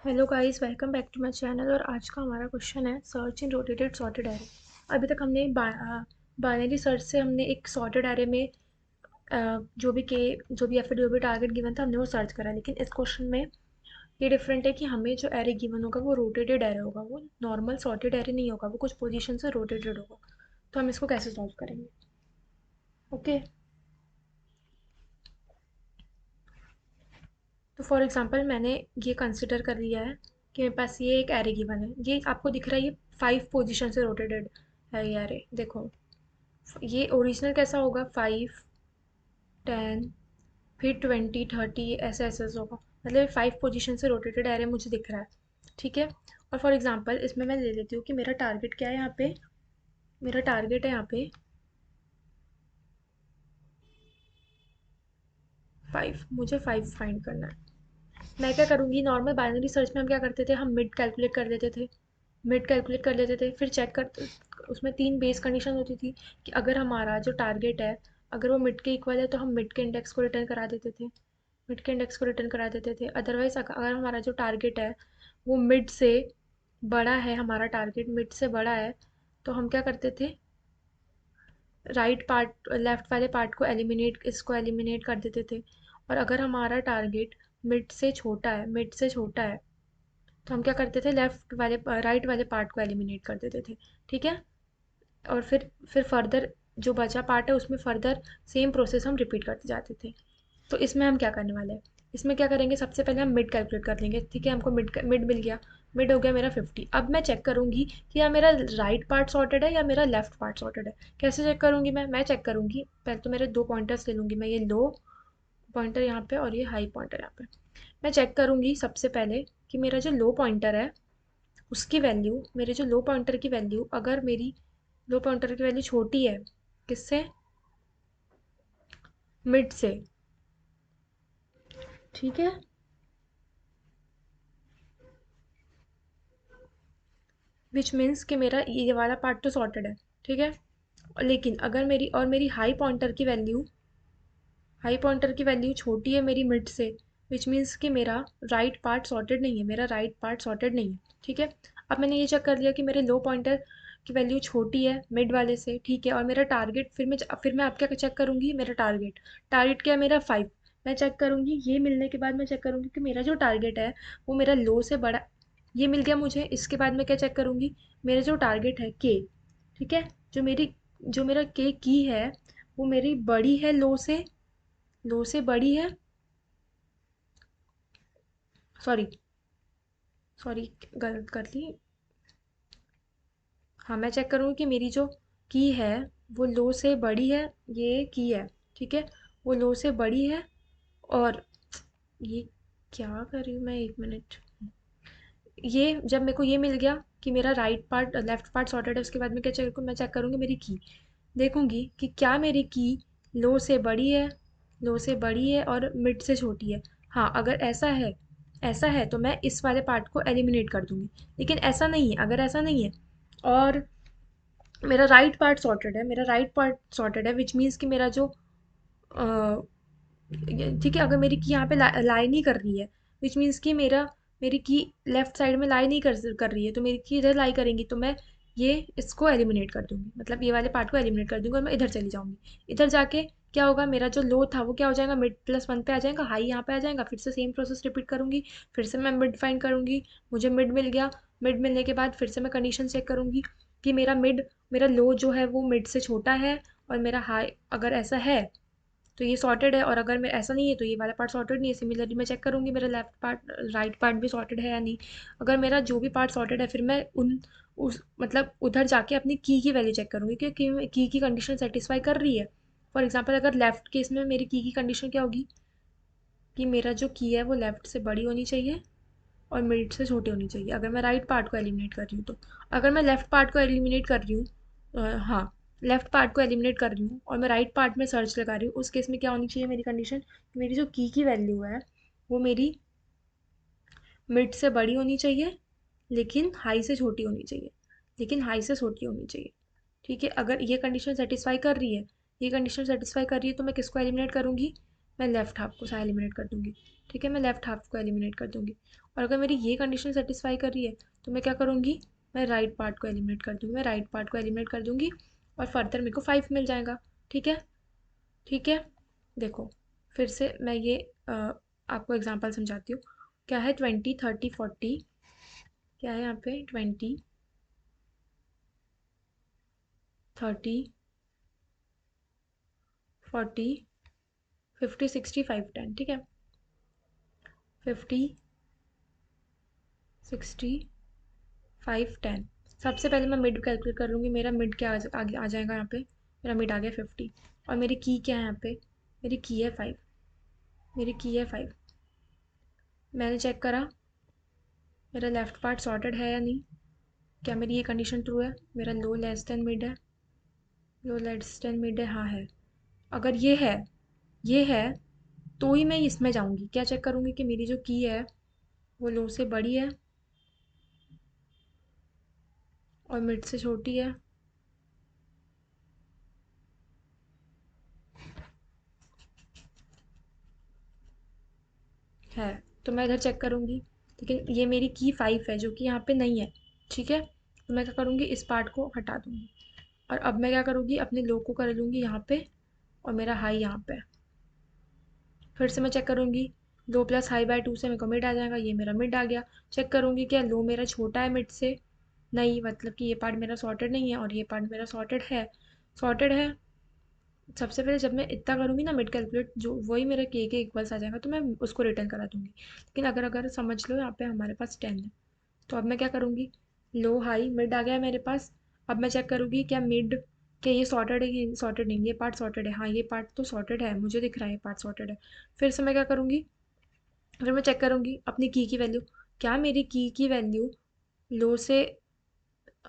Hello guys, welcome back to my channel. और आज का हमारा क्वेश्चन है search in rotated sorted array. अभी तक हमने बाइनरी सर्च से हमने एक सॉर्टेड एरे में जो भी या फिर जो भी टारगेट गिवन था हमने वो सर्च करा। लेकिन इस क्वेश्चन में ये डिफरेंट है कि हमें जो एरे गिवन होगा वो रोटेटेड एरे होगा, वो नॉर्मल सॉर्टेड एरे नहीं होगा, वो कुछ पोजीशन से रोटेटेड होगा। तो हम इसको कैसे सॉल्व करेंगे? ओके, तो फॉर एग्जांपल मैंने ये कंसिडर कर लिया है कि मेरे पास ये एक एरे गिवन है। ये आपको दिख रहा है, ये 5 पोजीशन से रोटेटेड है ये एरे। देखो, ये ओरिजिनल कैसा होगा, 5, 10, फिर 20, 30, ऐसे ऐसे ऐसे होगा। मतलब 5 पोजीशन से रोटेटेड एरे मुझे दिख रहा है। ठीक है। और फॉर एग्जांपल इसमें मैं ले लेती हूँ कि मेरा टारगेट क्या है यहाँ पे। मेरा टारगेट है यहाँ पे 5, मुझे 5 फाइंड करना है। मैं क्या करूँगी, नॉर्मल बाइनरी सर्च में हम क्या करते थे, हम मिड कैलकुलेट कर लेते थे। मिड कैलकुलेट कर लेते थे, फिर चेक करते। उसमें 3 बेस कंडीशन होती थी कि अगर हमारा जो टारगेट है, अगर वो मिड के इक्वल है तो हम मिड के इंडेक्स को रिटर्न करा देते थे। मिड के इंडेक्स को रिटर्न करा देते थे। अदरवाइज अगर हमारा जो टारगेट है वो मिड से बड़ा है, हमारा टारगेट मिड से बड़ा है, तो हम क्या करते थे, राइट पार्ट लेफ्ट वाले पार्ट को एलिमिनेट, इसको एलिमिनेट कर देते थे। और अगर हमारा टारगेट मिड से छोटा है तो हम क्या करते थे, लेफ्ट वाले राइट वाले पार्ट को एलिमिनेट कर देते थे। ठीक है। और फिर फर्दर जो बचा पार्ट है उसमें फर्दर सेम प्रोसेस हम रिपीट करते जाते थे। तो इसमें हम क्या करने वाले हैं, इसमें क्या करेंगे, सबसे पहले हम मिड कैलकुलेट कर लेंगे। ठीक है, हमको मिड मिड मिल गया। मिड हो गया मेरा 50। अब मैं चेक करूंगी कि या मेरा राइट पार्ट सॉर्टेड है या मेरा लेफ्ट पार्ट सॉर्टेड है। कैसे चेक करूंगी मैं चेक करूंगी, पहले तो मेरे 2 पॉइंटर्स ले लूंगी मैं, ये लो पॉइंटर यहाँ पे और ये हाई पॉइंटर यहाँ पे। मैं चेक करूंगी सबसे पहले कि मेरा जो लो पॉइंटर है उसकी वैल्यू, मेरे जो लो पॉइंटर की वैल्यू, अगर मेरी लो पॉइंटर की वैल्यू छोटी है किससे, मिड से। ठीक है। विच मीन्स कि मेरा ये वाला पार्ट तो सॉर्टेड है। ठीक है। लेकिन अगर मेरी हाई पॉइंटर की वैल्यू छोटी है मेरी मिड से, विच मीन्स कि मेरा राइट पार्ट सॉर्टेड नहीं है, मेरा राइट पार्ट सॉर्टेड नहीं है। ठीक है। अब मैंने ये चेक कर लिया कि मेरे लो पॉइंटर की वैल्यू छोटी है मिड वाले से। ठीक है। और मेरा टारगेट, फिर मैं अब क्या चेक करूंगी, मेरा टारगेट टारगेट क्या है, मेरा 5। मैं चेक करूंगी, ये मिलने के बाद मैं चेक करूंगी कि मेरा जो टारगेट है वो मेरा लो से बड़ा। ये मिल गया मुझे। इसके बाद मैं क्या चेक करूंगी, मेरा जो टारगेट है के। ठीक है। जो मेरा के की है वो मेरी बड़ी है लो से बड़ी है। सॉरी, सॉरी, गलत कर ली। हाँ, मैं चेक करूँगी कि मेरी जो की है वो लो से बड़ी है। ये की है। ठीक है। वो लो से बड़ी है। और ये क्या कर रही हूँ मैं, 1 मिनट। ये जब मेरे को ये मिल गया कि मेरा right part left part sorted है, उसके बाद में क्या चेक मैं चेक करूँगी मेरी की। देखूंगी कि क्या मेरी की लो से बड़ी है, लो से बड़ी है और मिड से छोटी है। हाँ, अगर ऐसा है तो मैं इस वाले पार्ट को एलिमिनेट कर दूंगी। लेकिन ऐसा नहीं है, अगर ऐसा नहीं है और मेरा राइट पार्ट सॉर्टेड है, मेरा राइट पार्ट सॉर्टेड है, विच मीन्स कि मेरा जो ठीक है, अगर मेरी की यहाँ पे लाई नहीं कर रही है, विच मीन्स कि मेरी की लेफ्ट साइड में लाई नहीं कर रही है, तो मेरी की इधर लाई करेंगी, तो मैं ये इसको एलिमिनेट कर दूंगी, मतलब ये वाले पार्ट को एलिमिनेट कर दूंगी और मैं इधर चली जाऊंगी। इधर जाके क्या होगा, मेरा जो लो था वो क्या हो जाएगा, मिड+1 पे आ जाएगा, हाई यहाँ पे आ जाएगा। फिर से सेम प्रोसेस रिपीट करूंगी। फिर से मैं मिड फाइंड करूंगी। मुझे मिड मिल गया। मिड मिलने के बाद फिर से मैं कंडीशन चेक करूंगी कि मेरा लो जो है वो मिड से छोटा है और मेरा हाई, अगर ऐसा है तो ये सॉर्टेड है। और अगर मैं ऐसा नहीं है तो ये वाला पार्ट सॉर्टेड नहीं है। सिमिलरली मैं चेक करूंगी मेरा लेफ्ट पार्ट राइट पार्ट भी सॉर्टेड है या नहीं। अगर मेरा जो भी पार्ट सॉर्टेड है, फिर मैं उन उस मतलब उधर जाके अपनी की वैल्यू चेक करूंगी कि की कंडीशन सेटिस्फाई कर रही है। फॉर एग्जाम्पल अगर लेफ्ट केस में मेरी की कंडीशन क्या होगी, कि मेरा जो की है वो लेफ्ट से बड़ी होनी चाहिए और मिड से छोटी होनी चाहिए, अगर मैं राइट पार्ट को एलिमिनेट कर रही हूँ तो। अगर मैं लेफ्ट पार्ट को एलिमिनेट कर रही हूँ, हाँ, लेफ्ट पार्ट को एलिमिनेट कर रही हूँ और मैं राइट पार्ट में सर्च लगा रही हूँ, उस केस में क्या होनी चाहिए मेरी कंडीशन, मेरी जो की वैल्यू है वो मेरी मिड से बड़ी होनी चाहिए, लेकिन हाई से छोटी होनी चाहिए, लेकिन हाई से छोटी होनी चाहिए। ठीक है। अगर ये कंडीशन सेटिस्फाई कर रही है, ये कंडीशन सेटिस्फाई कर रही है तो मैं किसको एलिमिनेट करूंगी, मैं लेफ़्ट हाफ को सारा एलिमिनेट कर दूंगी। ठीक है, मैं लेफ़्ट हाफ को एलिमिनेट कर दूंगी। और अगर मेरी ये कंडीशन सेटिस्फाई कर रही है तो मैं क्या करूँगी, मैं राइट पार्ट को एलिमिनेट कर दूँगी, मैं राइट पार्ट को एलिमिनेट कर दूँगी और फर्दर मेरे को 5 मिल जाएगा। ठीक है। ठीक है। देखो, फिर से मैं ये आपको एग्जांपल समझाती हूँ। क्या है 20 30 40, क्या है यहाँ पे 20 30 40 50 60 5 10। ठीक है, 50 60 5 10। सबसे पहले मैं मिड कैलकुलेट कर लूँगी। मेरा मिड क्या आगे आ जाएगा यहाँ पे, मेरा मिड आ गया 50। और मेरी की क्या है यहाँ पे, मेरी की है 5, मेरी की है 5। मैंने चेक करा मेरा लेफ्ट पार्ट सॉर्टेड है या नहीं। क्या मेरी ये कंडीशन ट्रू है, मेरा लो लेस देन मिड है, लो लेस देन मिड है, हाँ है। अगर ये है, ये है, तो ही मैं इसमें जाऊंगी। क्या चेक करूंगी कि मेरी जो की है वो लो से बड़ी है और मिड से छोटी है। तो मैं इधर चेक करूंगी, लेकिन ये मेरी की 5 है जो कि यहाँ पे नहीं है। ठीक है, तो मैं क्या करूंगी, इस पार्ट को हटा दूंगी। और अब मैं क्या करूंगी, अपने लो को कर लूंगी यहाँ पे और मेरा हाई यहाँ पे। फिर से मैं चेक करूंगी, लो प्लस हाई बाय 2 से मेरे को मिड आ जाएगा, ये मेरा मिड आ गया। चेक करूंगी क्या लो मेरा छोटा है मिड से, नहीं, मतलब कि ये पार्ट मेरा सॉर्टेड नहीं है और ये पार्ट मेरा सॉर्टेड है। सॉर्टेड है। सबसे पहले जब मैं इतना करूँगी ना मिड कैलकुलेट, जो वही मेरा के इक्वल्स आ जाएगा तो मैं उसको रिटर्न करा दूंगी। लेकिन अगर अगर समझ लो यहाँ पे हमारे पास 10 है, तो अब मैं क्या करूँगी, लो हाई मिड आ गया है मेरे पास। अब मैं चेक करूँगी क्या मिड, क्या ये सॉर्टेड है कि सॉर्टेड नहीं, ये पार्ट सॉर्टेड है, हाँ ये पार्ट तो सॉर्टेड है, मुझे दिख रहा है ये पार्ट सॉर्टेड है। फिर से मैं क्या करूँगी, फिर मैं चेक करूँगी अपनी की वैल्यू, क्या मेरी की वैल्यू लो से,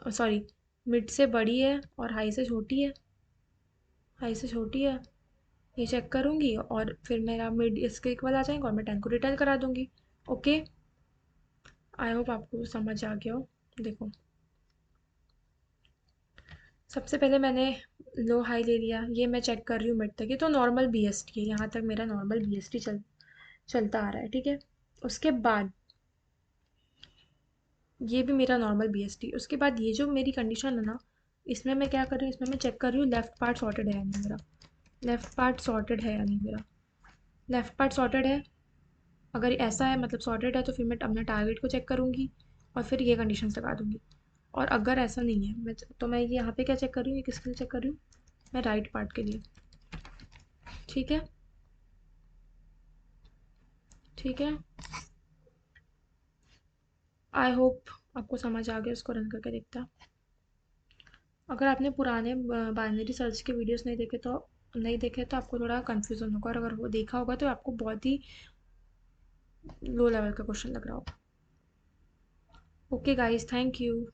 सॉरी, मिड से बड़ी है और हाई से छोटी है, हाई से छोटी है। ये चेक करूँगी और फिर मेरा मिड इसके इक्वल आ जाएगा और मैं 10 को रिटर्न करा दूँगी। ओके, आई होप आपको समझ आ गया हो। देखो, सबसे पहले मैंने लो हाई ले लिया, ये मैं चेक कर रही हूँ मिड तक, ये तो नॉर्मल बीएसटी है, यहाँ तक मेरा नॉर्मल बीएसटी चलता आ रहा है। ठीक है, उसके बाद ये भी मेरा नॉर्मल बीएसटी, उसके बाद ये जो मेरी कंडीशन है ना, इसमें मैं क्या कर रही हूँ, इसमें मैं चेक कर रही हूँ लेफ्ट पार्ट सॉर्टेड है या नहीं मेरा, लेफ्ट पार्ट सॉर्टेड है या नहीं मेरा, लेफ्ट पार्ट सॉर्टेड है। अगर ऐसा है मतलब सॉर्टेड है तो फिर मैं अपना टारगेट को चेक करूँगी और फिर ये कंडीशंस लगा दूँगी। और अगर ऐसा नहीं है मैं ये यहाँ पे क्या चेक कर रही हूँ, ये किसके लिए चेक कर रही हूँ, मैं राइट पार्ट के लिए। ठीक है। ठीक है, आई होप आपको समझ आ गया, इसको रन करके देखता। अगर आपने पुराने बाइनरी सर्च के वीडियोस नहीं देखे तो आपको थोड़ा कन्फ्यूज़न होगा, और अगर वो देखा होगा तो आपको बहुत ही लो लेवल का क्वेश्चन लग रहा होगा। Okay guys, thank you.